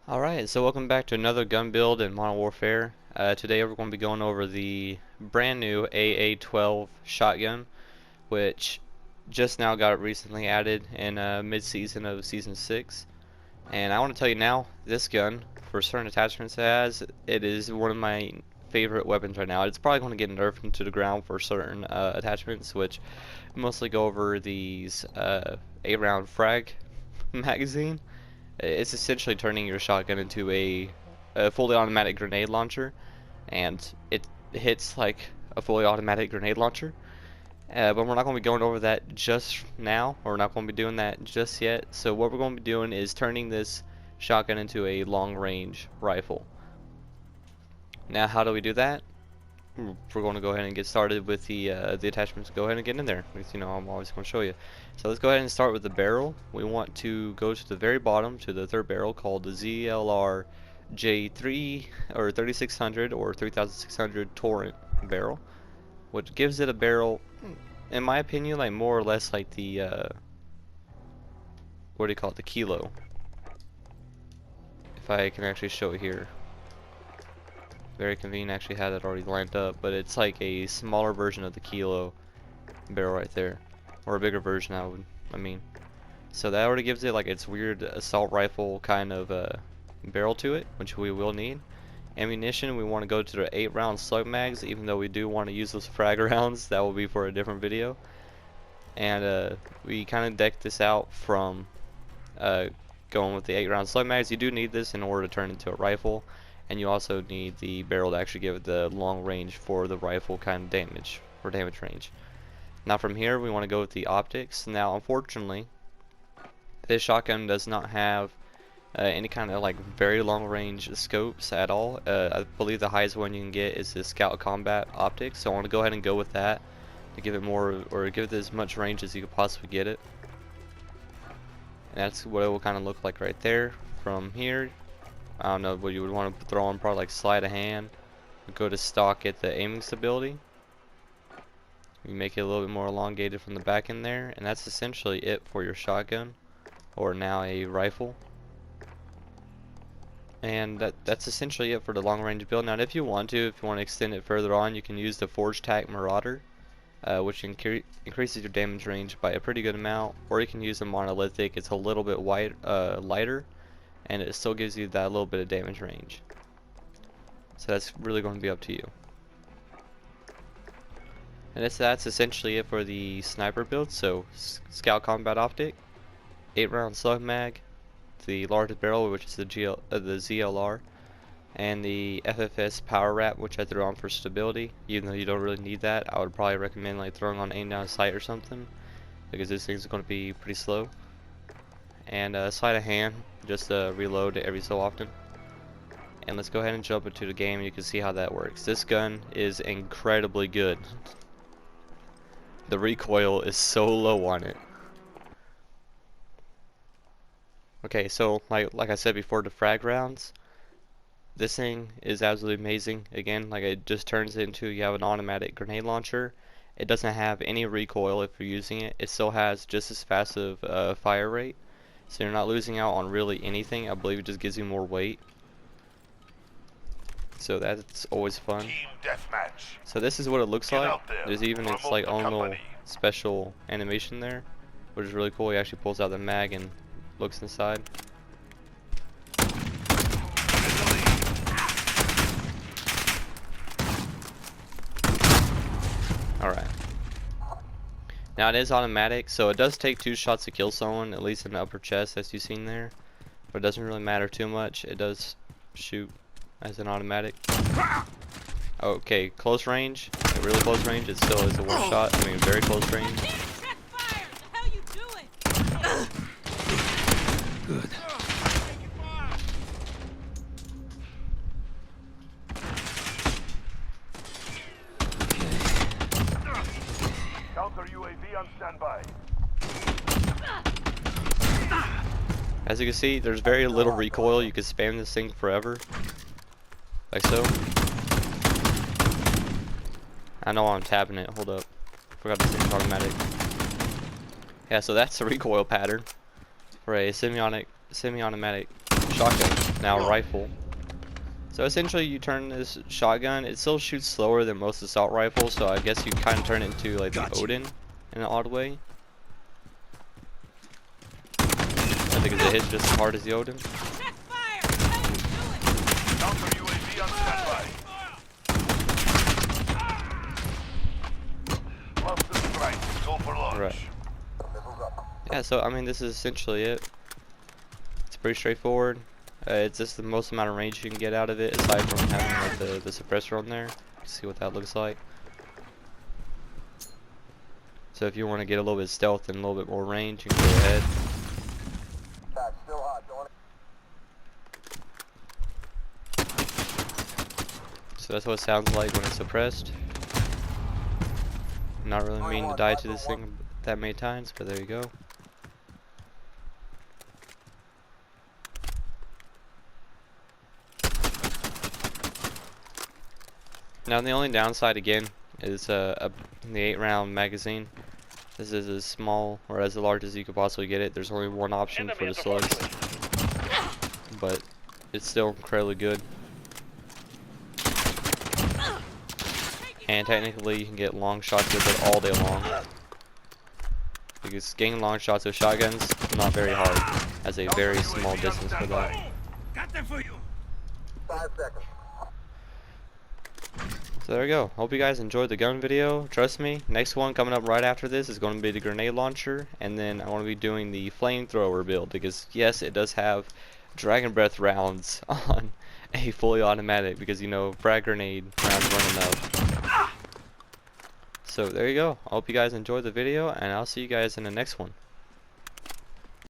Alright, so welcome back to another gun build in Modern Warfare. Today we're going to be going over the brand new AA-12 shotgun, which just now got recently added in mid-season of Season 6. And I want to tell you now, this gun, for certain attachments it is one of my favorite weapons right now. It's probably going to get nerfed into the ground for certain attachments, which mostly go over these 8-round frag magazine. It's essentially turning your shotgun into a fully automatic grenade launcher, and it hits like a fully automatic grenade launcher. But we're not going to be going over that just now, or we're not going to be doing that just yet. So what we're going to be doing is turning this shotgun into a long-range rifle. Now, how do we do that? We're going to go ahead and get started with the attachments. Go ahead and get in there, because I'm always going to show you. So let's go ahead and start with the barrel. We want to go to the very bottom, to the third barrel, called the ZLR J3 or 3600 or 3600 Torrent barrel, which gives it a barrel, in my opinion, like more or less like the what do you call it, the kilo. If I can actually show it here. Very convenient, actually had it already lined up, but it's like a smaller version of the kilo barrel right there, or a bigger version I mean. So that already gives it like its weird assault rifle kind of barrel to it, which we will need. Ammunition, we want to go to the 8-round slug mags, even though we do want to use those frag rounds. That will be for a different video. And we kind of decked this out from going with the 8-round slug mags. You do need this in order to turn into a rifle. And you also need the barrel to actually give it the long range for the rifle kind of damage, or damage range. Now from here we want to go with the optics. Now unfortunately this shotgun does not have any kind of like very long range scopes at all. I believe the highest one you can get is the Scout Combat optics, so I want to go ahead and go with that to give it more, or give it as much range as you could possibly get it. And that's what it will kind of look like right there. From here, I don't know what you would want to throw on, probably like sleight of hand. Go to stock at the aiming stability. You make it a little bit more elongated from the back end there, and that's essentially it for your shotgun, or now a rifle. And that's essentially it for the long range build. Now if you want to extend it further on, you can use the Forge Tac Marauder, which increases your damage range by a pretty good amount, or you can use a monolithic. It's a little bit lighter, and it still gives you that little bit of damage range. So that's really going to be up to you. And that's essentially it for the sniper build. So Scout Combat Optic, 8-round slug mag, the largest barrel, which is the ZLR, and the FFS power wrap, which I threw on for stability. Even though you don't really need that, I would probably recommend like throwing on aim down sight or something, because this thing's going to be pretty slow. And sleight of hand, just reload it every so often. And let's go ahead and jump into the game. You can see how that works. This gun is incredibly good. The recoil is so low on it. Okay, so like I said before, the frag rounds, this thing is absolutely amazing. Again, like it just turns into, you have an automatic grenade launcher. It doesn't have any recoil if you're using it. It still has just as fast of fire rate. So you're not losing out on really anything. I believe it just gives you more weight. So that's always fun. So this is what it looks like. There's even its like own little special animation there, which is really cool. He actually pulls out the mag and looks inside. Alright. Now it is automatic, so it does take 2 shots to kill someone, at least in the upper chest, as you've seen there. But it doesn't really matter too much. It does shoot as an automatic. Okay, close range, really close range. It still is a 1 shot. I mean, very close range. Good. UAV on standby. As you can see, there's very little recoil. You can spam this thing forever, like so. I know I'm tapping it. Hold up, forgot this thing's automatic. Yeah, so that's the recoil pattern for a semi-automatic shotgun, now rifle. So essentially you turn this shotgun, it still shoots slower than most assault rifles, so I guess you kind of turn it into like the Odin in an odd way. I think it hits just as hard as the Odin. Right. Yeah, so I mean this is essentially it. It's pretty straightforward. It's just the most amount of range you can get out of it, aside from having like the suppressor on there. See what that looks like. So if you want to get a little bit of stealth and a little bit more range, you can go ahead. So that's what it sounds like when it's suppressed. Not really meaning to die to this thing that many times, but there you go. Now the only downside again is the 8-round magazine. This is as small or as large as you could possibly get it. There's only one option for the slugs, but it's still incredibly good. And technically you can get long shots with it all day long, because getting long shots with shotguns is not very hard. Has a very small distance for that. Got them for you. 5 seconds. So there we go. Hope you guys enjoyed the gun video. Trust me, next one coming up right after this is going to be the grenade launcher, and then I want to be doing the flamethrower build, because yes, it does have dragon breath rounds on a fully automatic, because you know frag grenade rounds weren't enough. So there you go. I hope you guys enjoyed the video, and I'll see you guys in the next one.